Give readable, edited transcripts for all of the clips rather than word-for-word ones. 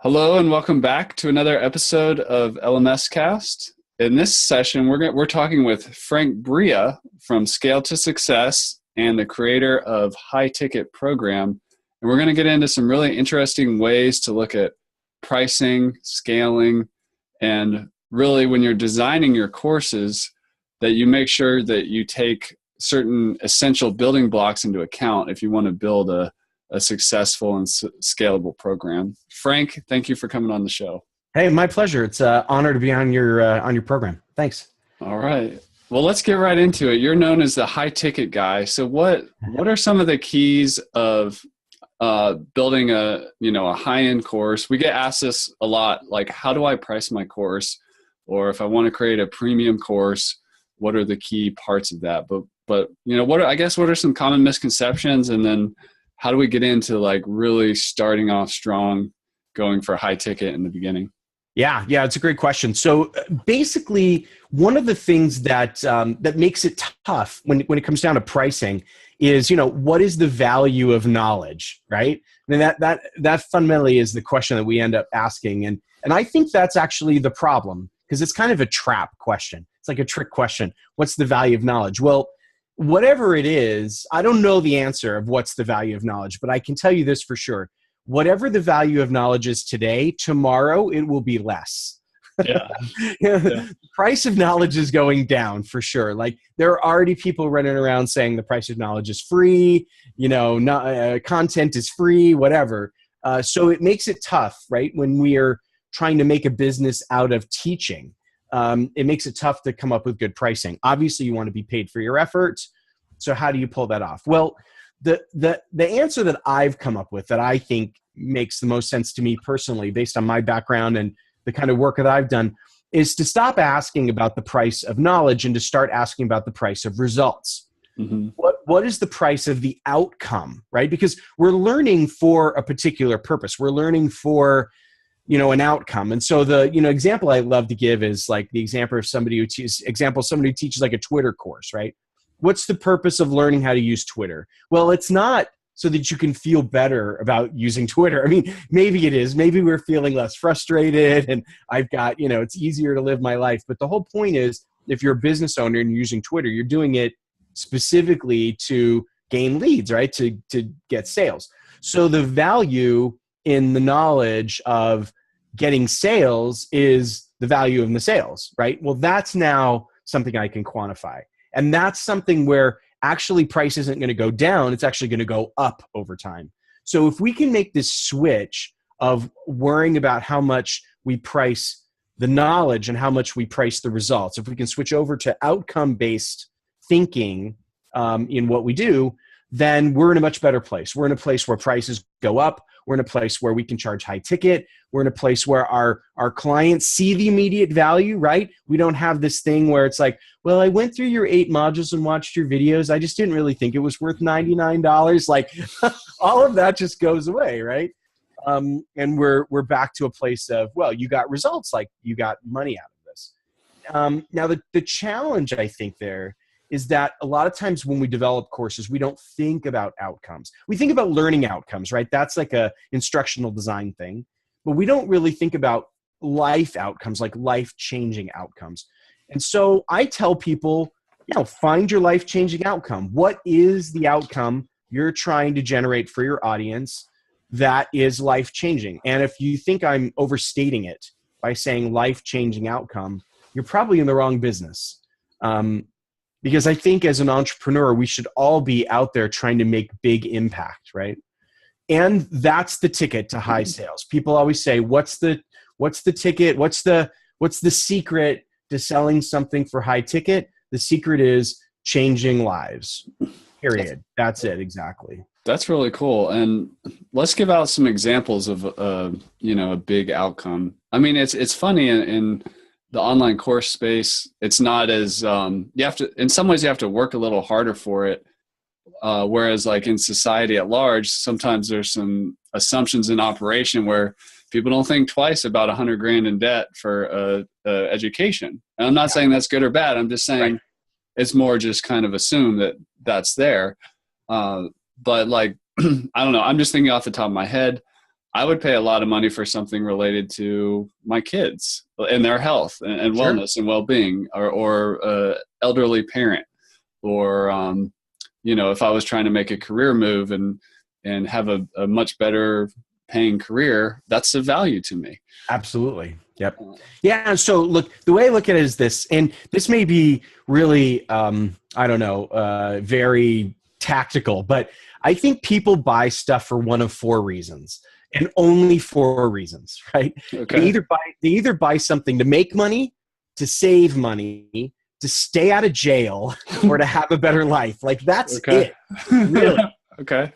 Hello and welcome back to another episode of LMScast. In this session, we're talking with Frank Bria from Scale to Success and the creator of High Ticket Program. And we're going to get into some really interesting ways to look at pricing, scaling, and really when you're designing your courses, that you make sure that you take certain essential building blocks into account if you want to build a successful and scalable program. Frank, thank you for coming on the show. Hey, my pleasure. It's an honor to be on your program. Thanks. All right. Well, let's get right into it. You're known as the high ticket guy. So what are some of the keys of building a high-end course? We get asked this a lot, like, how do I price my course? Or if I want to create a premium course, what are the key parts of that? But what are some common misconceptions, and then how do we get into like really starting off strong, going for high ticket in the beginning? Yeah, it's a great question. So basically, one of the things that makes it tough when it comes down to pricing is, what is the value of knowledge, right? I mean, that fundamentally is the question that we end up asking, and I think that's actually the problem, because it's kind of a trap question. It's like a trick question. What's the value of knowledge? Well, whatever it is, I don't know the answer of what's the value of knowledge, but I can tell you this for sure. Whatever the value of knowledge is today, tomorrow it will be less. Yeah. The price of knowledge is going down for sure. Like, there are already people running around saying the price of knowledge is free, content is free, whatever. So it makes it tough, right? When we are trying to make a business out of teaching. It makes it tough to come up with good pricing. Obviously, you want to be paid for your efforts. So how do you pull that off? Well, the answer that I've come up with that I think makes the most sense to me personally, based on my background and the kind of work that I've done, is to stop asking about the price of knowledge and to start asking about the price of results. Mm-hmm. What is the price of the outcome, right? Because we're learning for a particular purpose. We're learning for an outcome. And so the, example I love to give is like the example of somebody who teaches like a Twitter course, right? What's the purpose of learning how to use Twitter? Well, it's not so that you can feel better about using Twitter. I mean, maybe it is. Maybe we're feeling less frustrated and I've got, it's easier to live my life. But the whole point is, if you're a business owner and you're using Twitter, you're doing it specifically to gain leads, right? To get sales. So the value in the knowledge of getting sales is the value of the sales, right? Well, that's now something I can quantify. And that's something where actually price isn't going to go down. It's actually going to go up over time. So if we can make this switch of worrying about how much we price the knowledge and how much we price the results, if we can switch over to outcome-based thinking in what we do, then we're in a much better place. We're in a place where prices go up. We're in a place where we can charge high ticket. We're in a place where our clients see the immediate value, right? We don't have this thing where it's like, well, I went through your 8 modules and watched your videos. I just didn't really think it was worth $99. Like, all of that just goes away, right? And we're back to a place of, well, you got results, like you got money out of this. Now, the challenge, I think, there is that a lot of times when we develop courses, we don't think about outcomes. We think about learning outcomes, right? That's like a instructional design thing. But we don't really think about life outcomes, like life-changing outcomes. And so I tell people, find your life-changing outcome. What is the outcome you're trying to generate for your audience that is life-changing? And if you think I'm overstating it by saying life-changing outcome, you're probably in the wrong business. Because I think as an entrepreneur, we should all be out there trying to make big impact, right? And that's the ticket to high sales. People always say, what's the ticket? What's the secret to selling something for high ticket? The secret is changing lives, period. That's it, exactly. That's really cool. And let's give out some examples of, a big outcome. I mean, it's funny in the online course space, it's not as, in some ways you have to work a little harder for it. Whereas like in society at large, sometimes there's some assumptions in operation where people don't think twice about $100,000 in debt for education. And I'm not saying that's good or bad. I'm just saying it's more just kind of assume that that's there. But like, I don't know, I'm just thinking off the top of my head. I would pay a lot of money for something related to my kids and their health and Sure. wellness and well-being, or elderly parent, or if I was trying to make a career move and have a much better paying career, that's of value to me. Absolutely. Yep. Yeah. And so look, the way I look at it is this, and this may be really, very tactical, but I think people buy stuff for one of four reasons, and only four reasons, right? Okay. They either buy something to make money, to save money, to stay out of jail, or to have a better life. Like that's it. Really. Okay.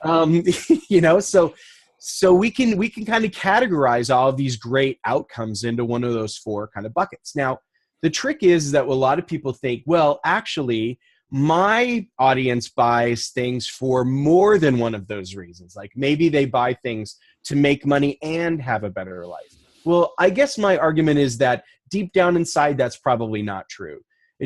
So we can kind of categorize all of these great outcomes into one of those four kind of buckets. Now, the trick is that a lot of people think, well, actually, my audience buys things for more than one of those reasons. Like maybe they buy things to make money and have a better life. Well, I guess my argument is that deep down inside, that's probably not true.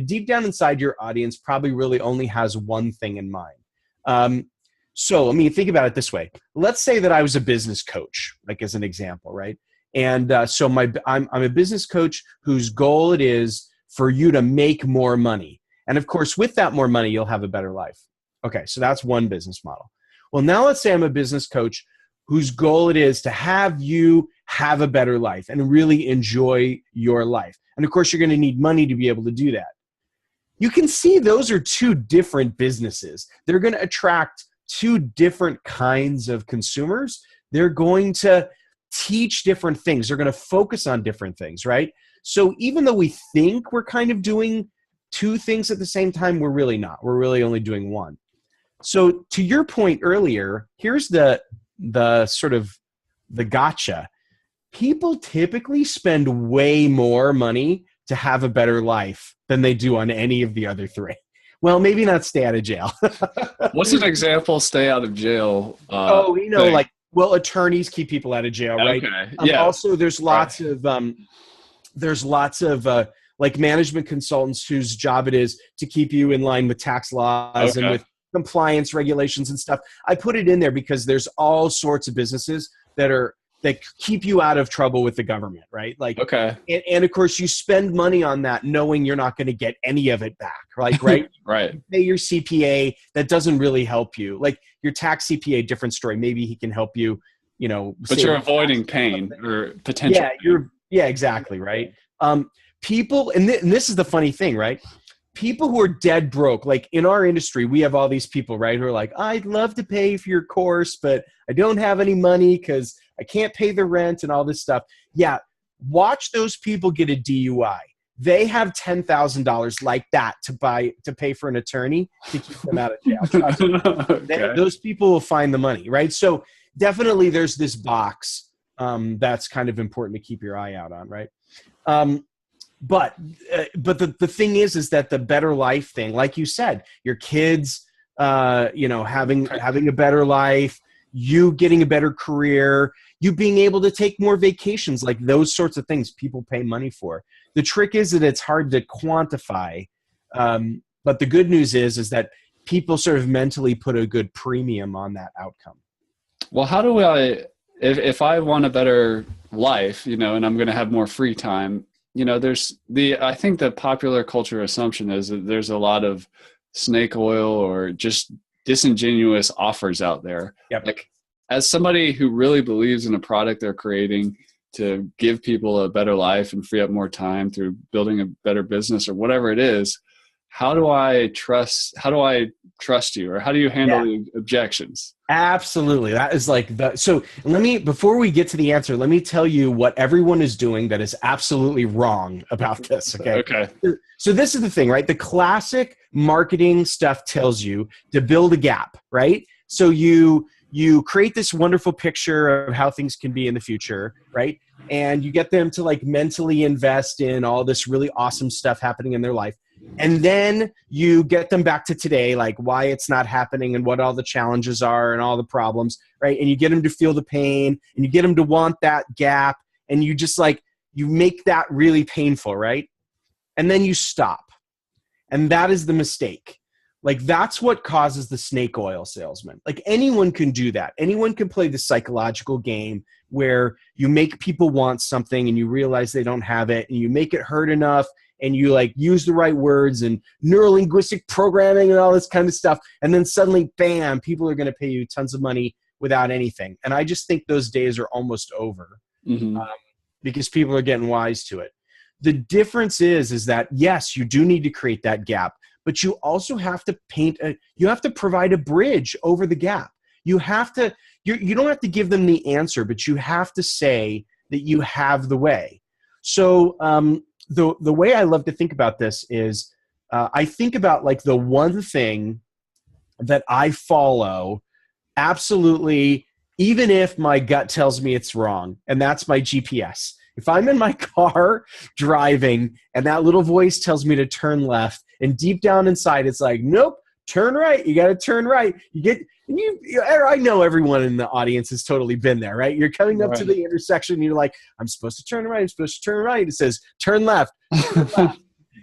Deep down inside, your audience probably really only has one thing in mind. So I mean, think about it this way. Let's say that I was a business coach, like as an example, right? And so I'm a business coach whose goal it is for you to make more money. And of course, with that more money, you'll have a better life. Okay, so that's one business model. Well, now let's say I'm a business coach whose goal it is to have you have a better life and really enjoy your life. And of course, you're going to need money to be able to do that. You can see those are two different businesses. They're going to attract two different kinds of consumers. They're going to teach different things. They're going to focus on different things, right? So even though we think we're kind of doing two things at the same time, we're really not. We're really only doing one. So to your point earlier, here's the sort of the gotcha. People typically spend way more money to have a better life than they do on any of the other three. Well, maybe not stay out of jail. What's an example stay out of jail? Thing? Attorneys keep people out of jail, right? Okay. Yeah. Also, there's lots of like management consultants whose job it is to keep you in line with tax laws and with compliance regulations and stuff. I put it in there because there's all sorts of businesses that keep you out of trouble with the government, right? Like, and of course you spend money on that knowing you're not going to get any of it back, like, right? Right. You pay your CPA, that doesn't really help you. Like your tax CPA, different story. Maybe he can help you, but you're avoiding pain or potential. Yeah, exactly. Right. People, and this is the funny thing, right? People who are dead broke, like in our industry, we have all these people, right, who are like, I'd love to pay for your course, but I don't have any money because I can't pay the rent and all this stuff. Yeah, watch those people get a DUI. They have $10,000 like that to pay for an attorney to keep them out of jail. Those people will find the money, right? So definitely there's this box that's kind of important to keep your eye out on, right? But the thing is that the better life thing, like you said, your kids, having a better life, you getting a better career, you being able to take more vacations, like those sorts of things people pay money for. The trick is that it's hard to quantify. But the good news is that people sort of mentally put a good premium on that outcome. Well, how do I, if I want a better life, and I'm going to have more free time, I think the popular culture assumption is that there's a lot of snake oil or just disingenuous offers out there. Yep. Like, as somebody who really believes in a product they're creating to give people a better life and free up more time through building a better business or whatever it is, how do I trust you, or how do you handle the objections? Absolutely. That is so before we get to the answer, let me tell you what everyone is doing that is absolutely wrong about this. Okay. So this is the thing, right? The classic marketing stuff tells you to build a gap, right? So you create this wonderful picture of how things can be in the future, right? And you get them to like mentally invest in all this really awesome stuff happening in their life. And then you get them back to today, like why it's not happening and what all the challenges are and all the problems, right? And you get them to feel the pain and you get them to want that gap. And you just you make that really painful, right? And then you stop. And that is the mistake. Like that's what causes the snake oil salesman. Like anyone can do that. Anyone can play the psychological game where you make people want something and you realize they don't have it and you make it hurt enough and you like use the right words and neurolinguistic programming and all this kind of stuff. And then suddenly, bam, people are going to pay you tons of money without anything. And I just think those days are almost over because people are getting wise to it. The difference is that, yes, you do need to create that gap, but you also have to you have to provide a bridge over the gap. You have to, you don't have to give them the answer, but you have to say that you have the way. So the way I love to think about this is I think about like the one thing that I follow absolutely, even if my gut tells me it's wrong, and that's my GPS. If I'm in my car driving and that little voice tells me to turn left, and deep down inside it's like, nope, turn right. You got to turn right. I know everyone in the audience has totally been there, right? You're coming up to the intersection and you're like, I'm supposed to turn right. I'm supposed to turn right. It says turn left. Turn left.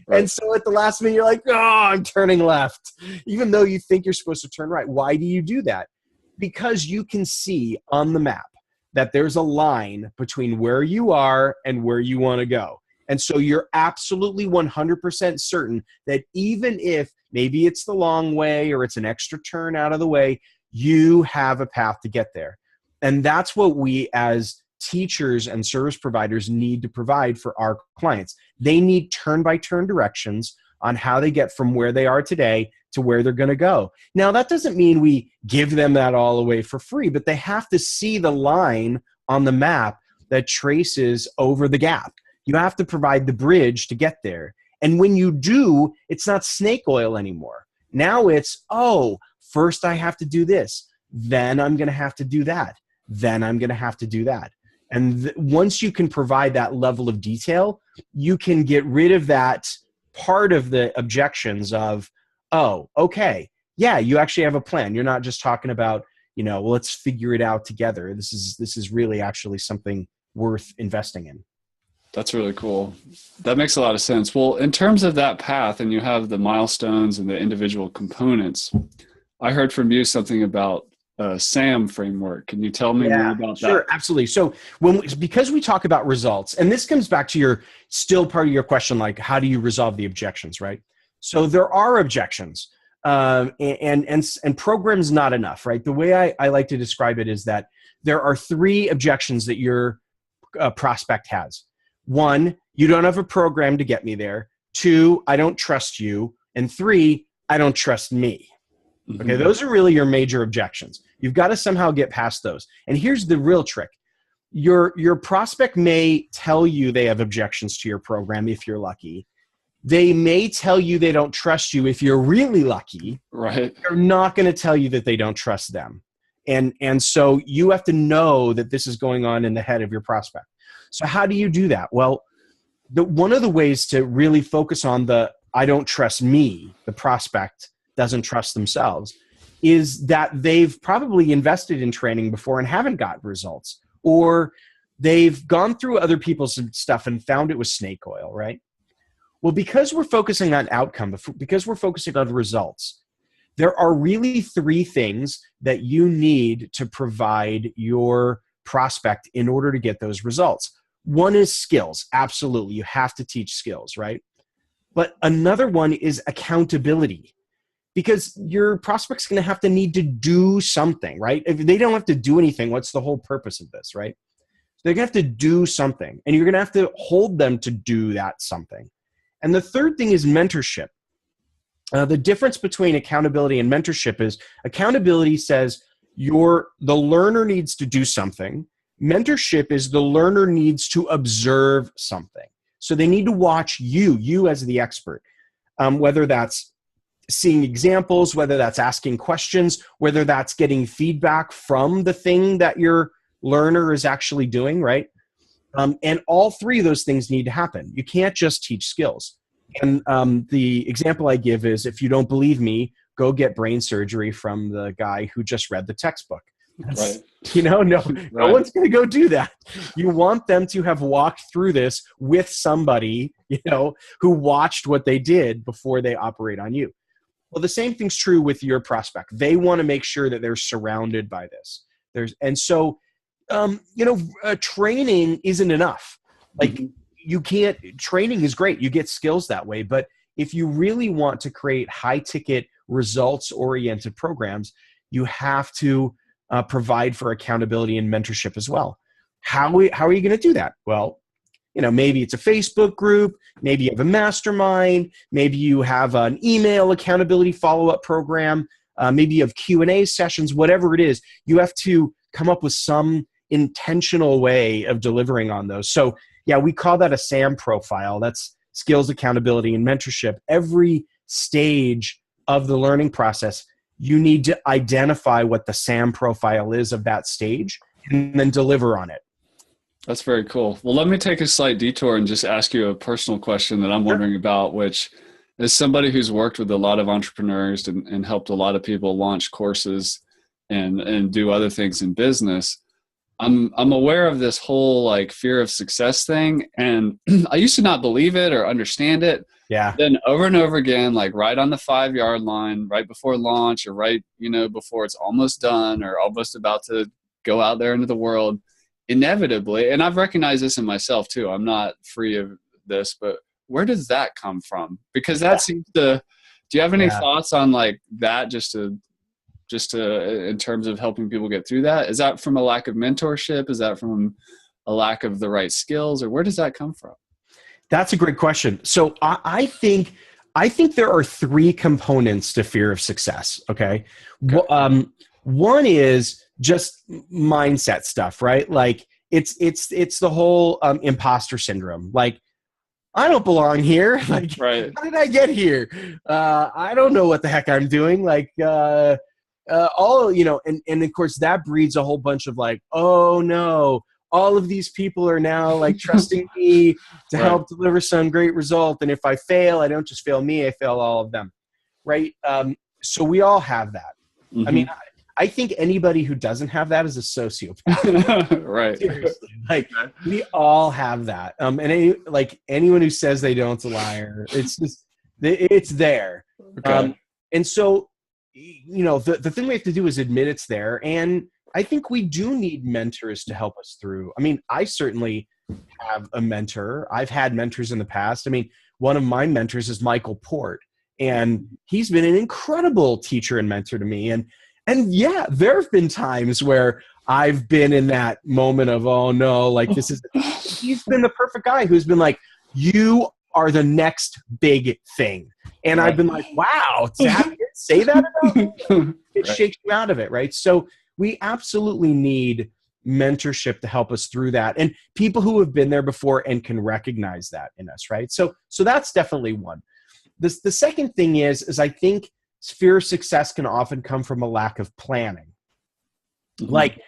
Right. And so at the last minute, you're like, oh, I'm turning left, even though you think you're supposed to turn right. Why do you do that? Because you can see on the map that there's a line between where you are and where you want to go. And so you're absolutely 100% certain that even if maybe it's the long way or it's an extra turn out of the way, you have a path to get there. And that's what we as teachers and service providers need to provide for our clients. They need turn-by-turn directions on how they get from where they are today to where they're going to go. Now, that doesn't mean we give them that all away for free, but they have to see the line on the map that traces over the gap. You have to provide the bridge to get there. And when you do, it's not snake oil anymore. Now it's, oh, first I have to do this. Then I'm going to have to do that. Then I'm going to have to do that. And once you can provide that level of detail, you can get rid of that part of the objections of, oh, okay, yeah, you actually have a plan. You're not just talking about, well, let's figure it out together. This is really actually something worth investing in. That's really cool. That makes a lot of sense. Well, in terms of that path, and you have the milestones and the individual components, I heard from you something about SAM framework. Can you tell me more about that? Sure, absolutely. So because we talk about results, and this comes back to your still part of your question, like how do you resolve the objections, right? So there are objections, and program's not enough, right? The way I like to describe it is that there are 3 objections that your prospect has. 1, you don't have a program to get me there. 2, I don't trust you. And 3, I don't trust me. Okay, those are really your major objections. You've got to somehow get past those. And here's the real trick. Your prospect may tell you they have objections to your program if you're lucky. They may tell you they don't trust you if you're really lucky. Right. They're not going to tell you that they don't trust them. And so you have to know that this is going on in the head of your prospect. So how do you do that? Well, one of the ways to really focus on the I don't trust me, the prospect doesn't trust themselves, is that they've probably invested in training before and haven't got results, or they've gone through other people's stuff and found it was snake oil, right? Well, because we're focusing on outcome, because we're focusing on results, there are really 3 things that you need to provide your prospect in order to get those results. One is skills. Absolutely. You have to teach skills, right? But another one is accountability, because your prospect's going to have to need to do something, right? If they don't have to do anything, what's the whole purpose of this, right? So they're going to have to do something, and you're going to have to hold them to do that something. And the third thing is mentorship. The difference between accountability and mentorship is accountability says the learner needs to do something. Mentorship is the learner needs to observe something. So they need to watch you as the expert, whether that's seeing examples, whether that's asking questions, whether that's getting feedback from the thing that your learner is actually doing, right? And all 3 of those things need to happen. You can't just teach skills. And the example I give is, if you don't believe me, go get brain surgery from the guy who just read the textbook. Right. No one's going to go do that. You want them to have walked through this with somebody, who watched what they did before they operate on you. Well, the same thing's true with your prospect. They want to make sure that they're surrounded by this. Training isn't enough. Like training is great. You get skills that way. But if you really want to create high ticket results oriented programs, you have to provide for accountability and mentorship as well. How are you going to do that? Well, maybe it's a Facebook group, maybe you have a mastermind, maybe you have an email accountability follow-up program, maybe you have Q&A sessions, whatever it is, you have to come up with some intentional way of delivering on those. So yeah, we call that a SAM profile. That's skills, accountability, and mentorship. Every stage of the learning process, you need to identify what the SAM profile is of that stage and then deliver on it. That's very cool. Well, let me take a slight detour and just ask you a personal question that I'm wondering about, which is somebody who's worked with a lot of entrepreneurs and helped a lot of people launch courses and do other things in business. I'm aware of this whole like fear of success thing. And I used to not believe it or understand it. Yeah. Then over and over again, like right on the 5-yard line, right before launch or right, before it's almost done or almost about to go out there into the world, inevitably, and I've recognized this in myself too, I'm not free of this, but where does that come from? Because that seems to, do you have any thoughts on like that just to in terms of helping people get through that? Is that from a lack of mentorship? Is that from a lack of the right skills, or where does that come from? That's a great question. So I think there are 3 components to fear of success. Okay. One is just mindset stuff, right? Like it's the whole imposter syndrome. Like, I don't belong here. Like, right. How did I get here? I don't know what the heck I'm doing. Like, and of course that breeds a whole bunch of like, oh no, all of these people are now like trusting me to help deliver some great result. And if I fail, I don't just fail me, I fail all of them. Right. So we all have that. I mean, I think anybody who doesn't have that is a sociopath. Right. Seriously. Like, we all have that. And anyone who says they don't is a liar. It's just, it's there. Okay. And so, the thing we have to do is admit it's there. And I think we do need mentors to help us through. I mean, I certainly have a mentor. I've had mentors in the past. I mean, one of my mentors is Michael Port, and he's been an incredible teacher and mentor to me. And yeah, there have been times where I've been in that moment of, oh no, like he's been the perfect guy who's been like, you are the next big thing. And I've been like, wow, say that about me? It shakes you out of it, right? So we absolutely need mentorship to help us through that. And people who have been there before and can recognize that in us, right? So that's definitely one. The second thing is I think fear of success can often come from a lack of planning. Like,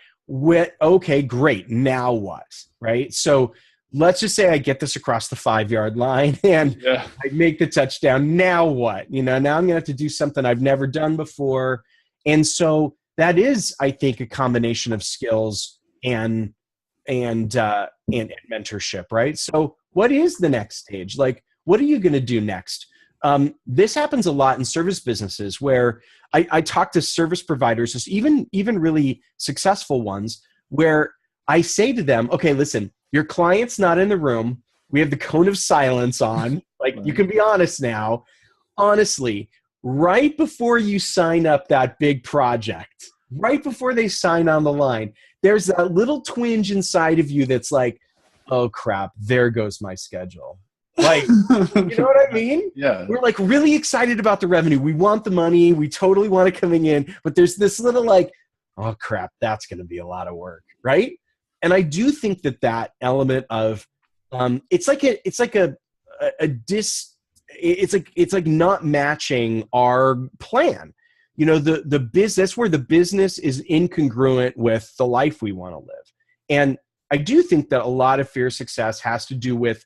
okay, great, now what, right? So let's just say I get this across the 5-yard line and I make the touchdown. Now what? Now I'm going to have to do something I've never done before. And so that is, I think, a combination of skills and mentorship, right? So what is the next stage? Like, what are you going to do next? This happens a lot in service businesses where I talk to service providers, just even really successful ones, where I say to them, okay, listen, your client's not in the room. We have the cone of silence on. Like, you can be honest now. Honestly, right before you sign up that big project, right before they sign on the line, there's that little twinge inside of you that's like, oh crap, there goes my schedule. Like, you know what I mean? Yeah. We're like really excited about the revenue. We want the money. We totally want it coming in. But there's this little like, oh crap, that's going to be a lot of work, right? And I do think that element of it's like not matching our plan. The business, where the business is incongruent with the life we want to live. And I do think that a lot of fear of success has to do with,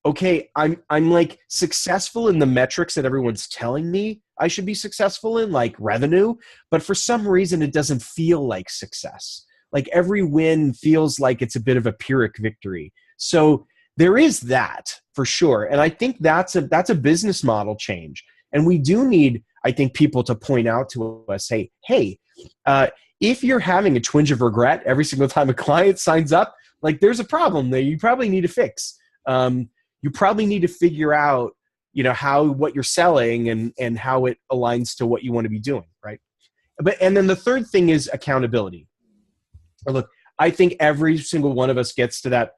okay, I'm like successful in the metrics that everyone's telling me I should be successful in, like revenue, but for some reason it doesn't feel like success. Like every win feels like it's a bit of a Pyrrhic victory. So there is that for sure. And I think that's a business model change. And we do need, I think, people to point out to us, hey, if you're having a twinge of regret every single time a client signs up, like, there's a problem that you probably need to fix. You probably need to figure out, what you're selling and how it aligns to what you want to be doing, right? And then the third thing is accountability. Look, I think every single one of us gets to that,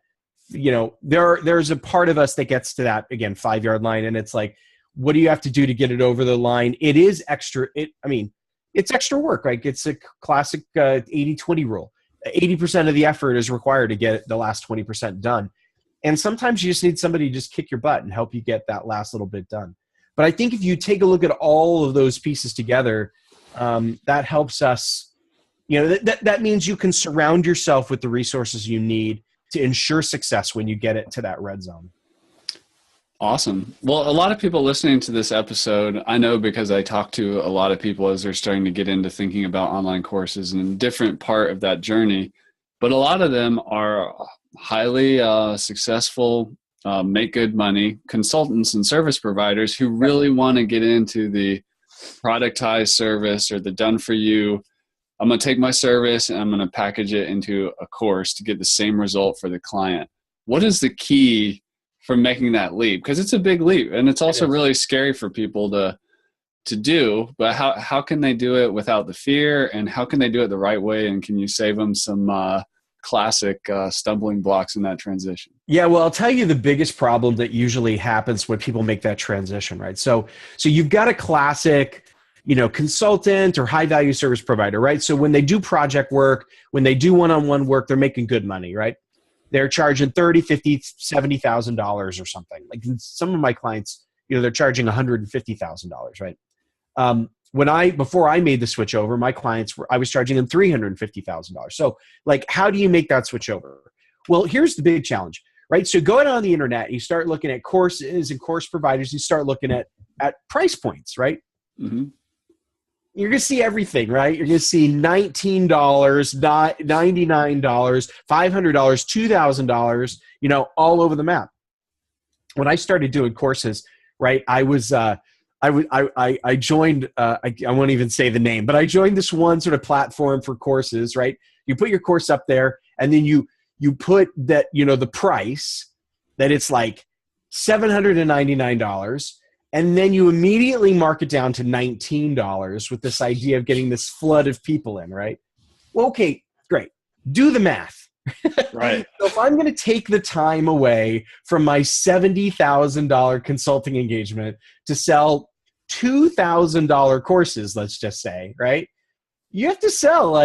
there's a part of us that gets to that, again, 5-yard line. And it's like, what do you have to do to get it over the line? It is extra. It's extra work, right? It's a classic 80-20 rule. 80% of the effort is required to get the last 20% done. And sometimes you just need somebody to just kick your butt and help you get that last little bit done. But I think if you take a look at all of those pieces together, that helps us. That means you can surround yourself with the resources you need to ensure success when you get it to that red zone. Awesome. Well, a lot of people listening to this episode, I know because I talk to a lot of people as they're starting to get into thinking about online courses and a different part of that journey, but a lot of them are highly successful, make good money consultants and service providers who really want to get into the productized service or the done for you. I'm going to take my service and I'm going to package it into a course to get the same result for the client. What is the key for making that leap? Because it's a big leap and it's also really scary for people to do, but how can they do it without the fear, and how can they do it the right way? And can you save them some classic stumbling blocks in that transition? Yeah, well, I'll tell you the biggest problem that usually happens when people make that transition, right? So you've got a classic, consultant or high value service provider, right? So when they do project work, when they do one-on-one work, they're making good money, right? They're charging $30,000, $50,000, $70,000 or something. Like some of my clients, they're charging $150,000, right? Before I made the switch over, my clients I was charging them $350,000. So like, how do you make that switch over? Well, here's the big challenge, right? So going on the internet, you start looking at courses and course providers, you start looking at price points, right? Mm-hmm. You're going to see everything, right? You're going to see $19, $99, $500, $2,000, all over the map. When I started doing courses, right, I joined, I won't even say the name, but I joined this one sort of platform for courses, right? You put your course up there and then you put that, the price, that it's like $799. And then you immediately mark it down to $19 with this idea of getting this flood of people in, right? Well, okay, great. Do the math. Right. So if I'm going to take the time away from my $70,000 consulting engagement to sell $2,000 courses, let's just say, right? You have to sell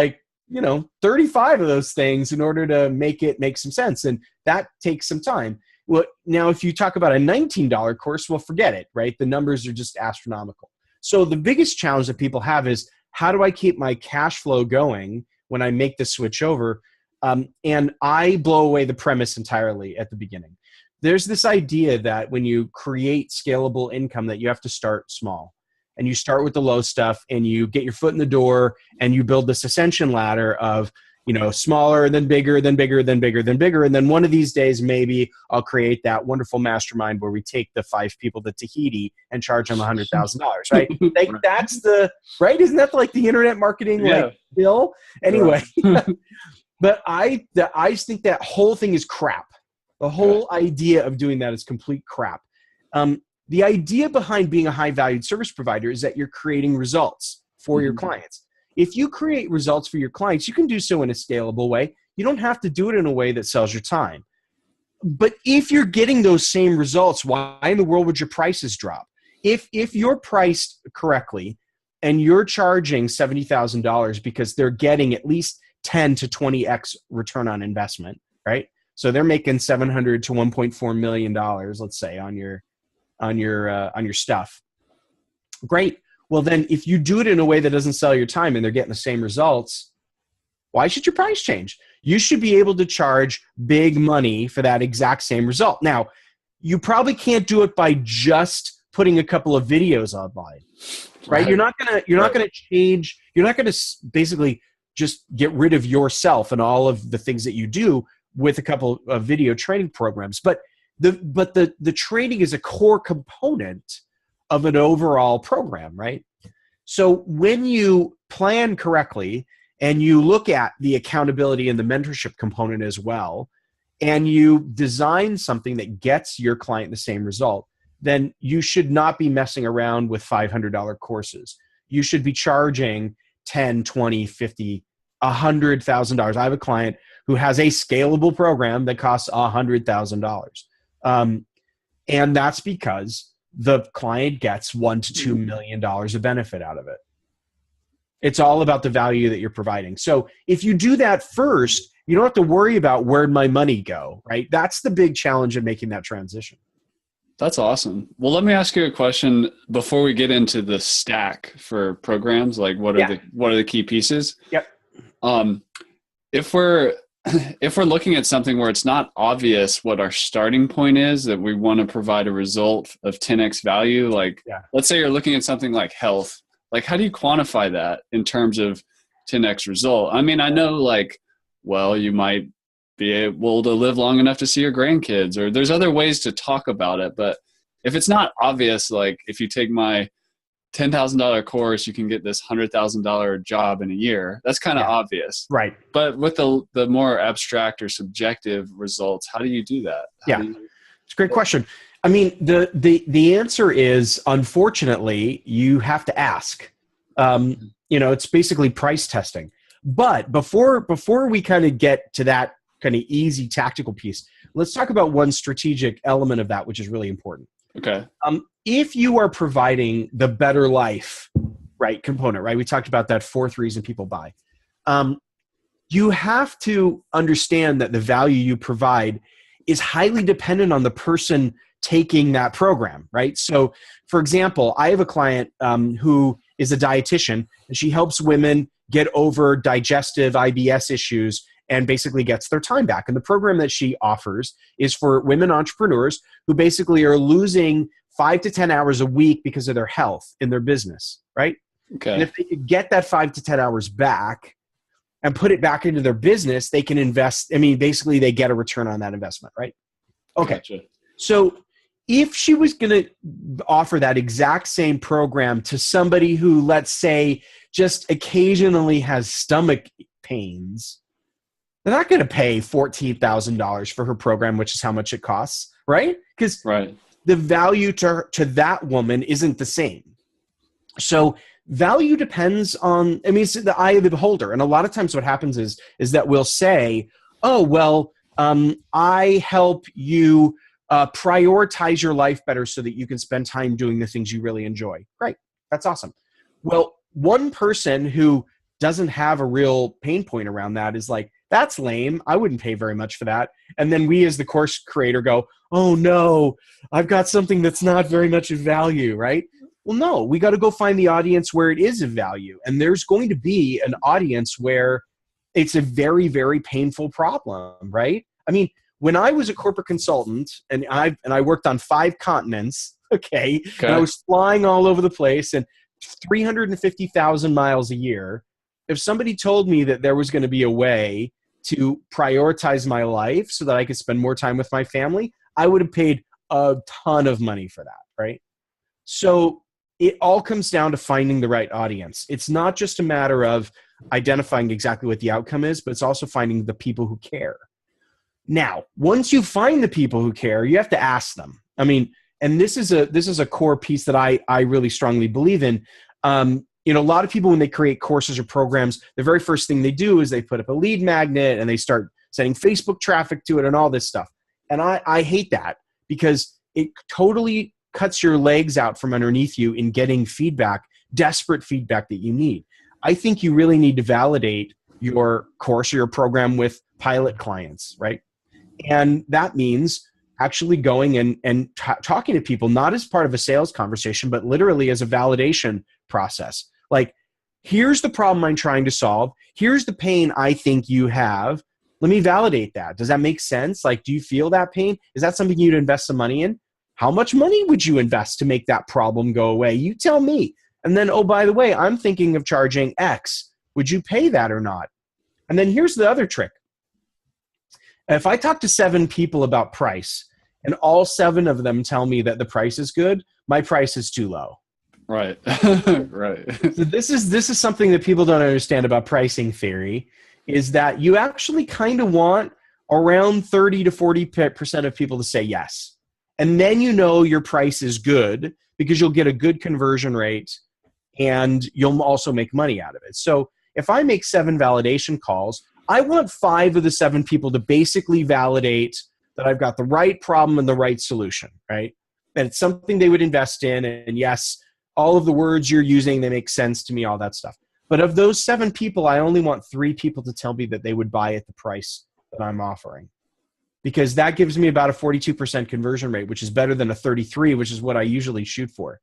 35 of those things in order to make it make some sense. And that takes some time. Well, now, if you talk about a $19 course, well, forget it, right? The numbers are just astronomical. So the biggest challenge that people have is, how do I keep my cash flow going when I make the switch over? And I blow away the premise entirely at the beginning. There's this idea that when you create scalable income, that you have to start small. And you start with the low stuff and you get your foot in the door and you build this ascension ladder of, smaller, then bigger, then bigger, then bigger, then bigger. And then one of these days, maybe I'll create that wonderful mastermind where we take the 5 people to Tahiti and charge them $100,000, right? Like that's right? Isn't that like the internet marketing bill? Anyway, but I think that whole thing is crap. The whole idea of doing that is complete crap. The idea behind being a high valued service provider is that you're creating results for your clients. If you create results for your clients, you can do so in a scalable way. You don't have to do it in a way that sells your time. But if you're getting those same results, why in the world would your prices drop? If you're priced correctly and you're charging $70,000 because they're getting at least 10 to 20x return on investment, right? So they're making $700 to $1.4 million, let's say, on your stuff. Great. Well, then if you do it in a way that doesn't sell your time and they're getting the same results, why should your price change? You should be able to charge big money for that exact same result. Now, you probably can't do it by just putting a couple of videos online, right? You're not going to change. You're not going to basically just get rid of yourself and all of the things that you do with a couple of video training programs. But the training is a core component of an overall program, right? So when you plan correctly and you look at the accountability and the mentorship component as well, and you design something that gets your client the same result, then you should not be messing around with $500 courses. You should be charging $10, $20, $50, $100,000. I have a client who has a scalable program that costs $100,000. And that's because the client gets $1 to $2 million of benefit out of it. It's all about the value that you're providing. So if you do that first, you don't have to worry about where'd my money go, right? That's the big challenge of making that transition. That's awesome. Well, let me ask you a question before we get into the stack for programs. Like, what are the key pieces? Yep. If we're looking at something where it's not obvious what our starting point is, that we want to provide a result of 10x value, like let's say you're looking at something like health, like how do you quantify that in terms of 10x result? I mean, I know like, well, you might be able to live long enough to see your grandkids, or there's other ways to talk about it. But if it's not obvious, like if you take my $10,000 course, you can get this $100,000 job in a year. That's kind of obvious. Right. But with the more abstract or subjective results, how do you do that? It's a great question. I mean, the answer is, unfortunately, you have to ask. It's basically price testing. But before we kind of get to that kind of easy tactical piece, let's talk about one strategic element of that, which is really important. Okay. If you are providing the better life, right, component, right? We talked about that fourth reason people buy. You have to understand that the value you provide is highly dependent on the person taking that program, right? So, for example, I have a client who is a dietitian, and she helps women get over digestive IBS issues and basically gets their time back. And the program that she offers is for women entrepreneurs who basically are losing 5 to 10 hours a week because of their health in their business, right? Okay. And if they could get that 5 to 10 hours back and put it back into their business, they can invest. I mean, basically they get a return on that investment, right? Okay. Gotcha. So if she was going to offer that exact same program to somebody who, let's say, just occasionally has stomach pains, they're not going to pay $14,000 for her program, which is how much it costs, right? Because the value to that woman isn't the same. So value depends on, I mean, it's the eye of the beholder. And a lot of times what happens is that we'll say, oh, well, I help you prioritize your life better so that you can spend time doing the things you really enjoy. Great. That's awesome. Well, one person who doesn't have a real pain point around that is like, that's lame. I wouldn't pay very much for that. And then we as the course creator go, oh no, I've got something that's not very much of value, right? Well, no, we got to go find the audience where it is of value. And there's going to be an audience where it's a very, very painful problem, right? I mean, when I was a corporate consultant and I worked on 5 continents, okay, and I was flying all over the place and 350,000 miles a year, if somebody told me that there was going to be a way to prioritize my life so that I could spend more time with my family, I would have paid a ton of money for that, right? So it all comes down to finding the right audience. It's not just a matter of identifying exactly what the outcome is, but it's also finding the people who care. Now, once you find the people who care, you have to ask them. I mean, and this is a core piece that I really strongly believe in. A lot of people, when they create courses or programs, the very first thing they do is they put up a lead magnet and they start sending Facebook traffic to it and all this stuff. And I hate that because it totally cuts your legs out from underneath you in getting feedback, desperate feedback that you need. I think you really need to validate your course or your program with pilot clients, right? And that means actually going and talking to people, not as part of a sales conversation, but literally as a validation process. Like, here's the problem I'm trying to solve. Here's the pain I think you have. Let me validate that. Does that make sense? Like, do you feel that pain? Is that something you'd invest some money in? How much money would you invest to make that problem go away? You tell me. And then, oh, by the way, I'm thinking of charging X. Would you pay that or not? And then here's the other trick. If I talk to 7 people about price and all 7 of them tell me that the price is good, my price is too low. Right. Right. So this is something that people don't understand about pricing theory, is that you actually kind of want around 30 to 40% of people to say yes. And then you know your price is good because you'll get a good conversion rate and you'll also make money out of it. So if I make 7 validation calls, I want 5 of the 7 people to basically validate that I've got the right problem and the right solution, right? And it's something they would invest in. And yes, all of the words you're using, they make sense to me, all that stuff. But of those 7 people, I only want 3 people to tell me that they would buy at the price that I'm offering. Because that gives me about a 42% conversion rate, which is better than a 33, which is what I usually shoot for.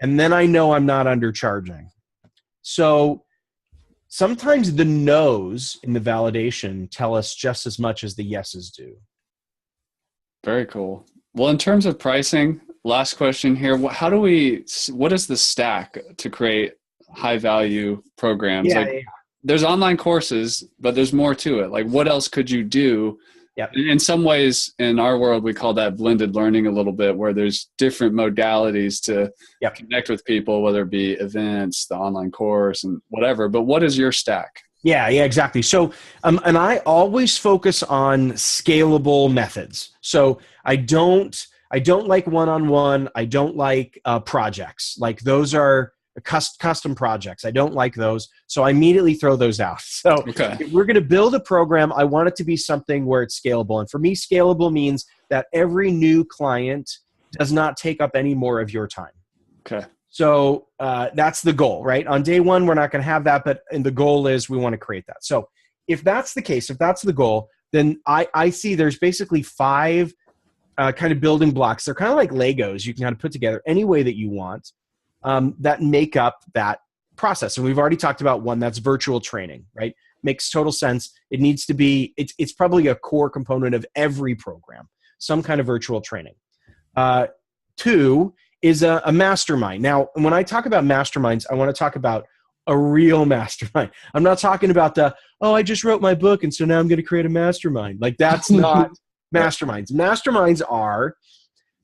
And then I know I'm not undercharging. So sometimes the no's in the validation tell us just as much as the yeses do. Very cool. Well, in terms of pricing, last question here. What is the stack to create high value programs? Yeah. There's online courses, but there's more to it. Like, what else could you do? Yep. In some ways, in our world, we call that blended learning a little bit, where there's different modalities to connect with people, whether it be events, the online course, and whatever. But what is your stack? Yeah, exactly. So, and I always focus on scalable methods. So I don't like one-on-one. I don't like projects. Like those are custom projects. I don't like those. So I immediately throw those out. So if we're going to build a program, I want it to be something where it's scalable. And for me, scalable means that every new client does not take up any more of your time. Okay. So that's the goal, right? On day one, we're not going to have that, and the goal is we want to create that. So if that's the case, if that's the goal, then I see there's basically 5 kind of building blocks. They're kind of like Legos. You can kind of put together any way that you want that make up that process. And we've already talked about one, that's virtual training, right? Makes total sense. It needs to be, it's probably a core component of every program, some kind of virtual training. 2 is a mastermind. Now, when I talk about masterminds, I want to talk about a real mastermind. I'm not talking about I just wrote my book and so now I'm going to create a mastermind. Like that's not masterminds. Masterminds are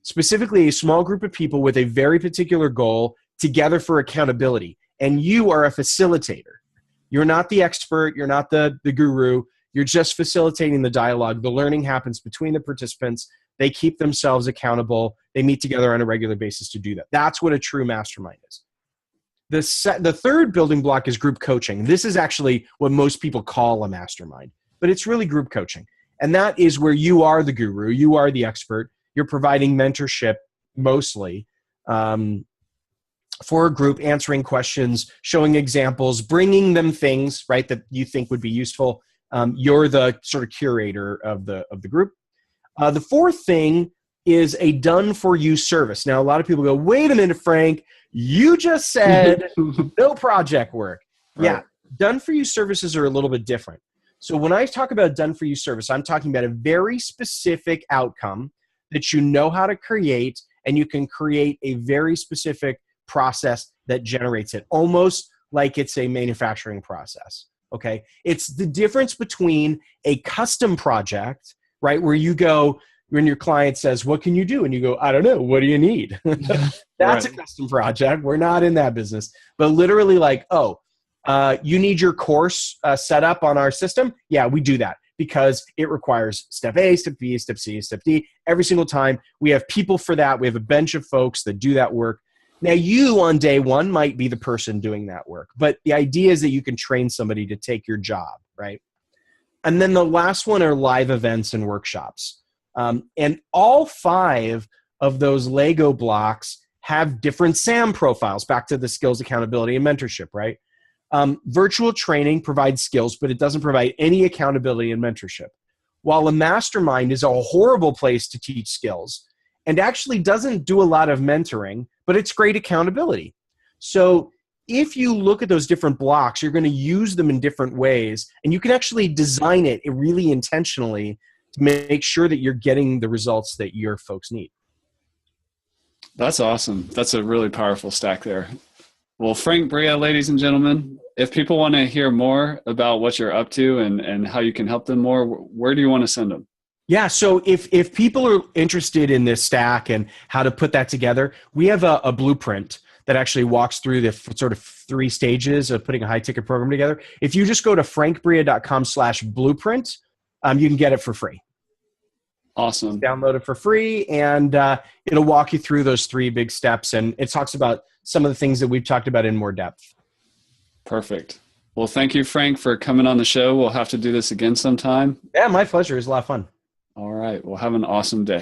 specifically a small group of people with a very particular goal together for accountability. And you are a facilitator. You're not the expert. You're not the guru. You're just facilitating the dialogue. The learning happens between the participants. They keep themselves accountable. They meet together on a regular basis to do that. That's what a true mastermind is. The third building block is group coaching. This is actually what most people call a mastermind, but it's really group coaching. And that is where you are the guru. You are the expert. You're providing mentorship mostly for a group, answering questions, showing examples, bringing them things, right, that you think would be useful. You're the sort of curator of the group. The fourth thing is a done-for-you service. Now, a lot of people go, wait a minute, Frank, you just said no project work. Right. Yeah, done-for-you services are a little bit different. So when I talk about done-for-you service, I'm talking about a very specific outcome that you know how to create, and you can create a very specific process that generates it, almost like it's a manufacturing process, okay? It's the difference between a custom project, right, where you go, when your client says, what can you do? And you go, I don't know, what do you need? That's right. A custom project. We're not in that business. But literally like, you need your course set up on our system? Yeah, we do that because it requires step A, step B, step C, step D. Every single time we have people for that. We have a bench of folks that do that work. Now you on day one might be the person doing that work, but the idea is that you can train somebody to take your job, right? And then the last one are live events and workshops. And all 5 of those Lego blocks have different SAM profiles, back to the skills, accountability, and mentorship, right? Virtual training provides skills, but it doesn't provide any accountability and mentorship. While a mastermind is a horrible place to teach skills and actually doesn't do a lot of mentoring, but it's great accountability. So if you look at those different blocks, you're going to use them in different ways, and you can actually design it really intentionally to make sure that you're getting the results that your folks need. That's awesome. That's a really powerful stack there. Well, Frank Bria, ladies and gentlemen, if people want to hear more about what you're up to and how you can help them more, where do you want to send them? Yeah, so if people are interested in this stack and how to put that together, we have a blueprint that actually walks through the sort of 3 stages of putting a high ticket program together. If you just go to frankbria.com/blueprint, you can get it for free. Awesome. Download it for free, and it'll walk you through those 3 big steps. And it talks about some of the things that we've talked about in more depth. Perfect. Well, thank you, Frank, for coming on the show. We'll have to do this again sometime. Yeah, my pleasure. It was a lot of fun. All right. Well, have an awesome day.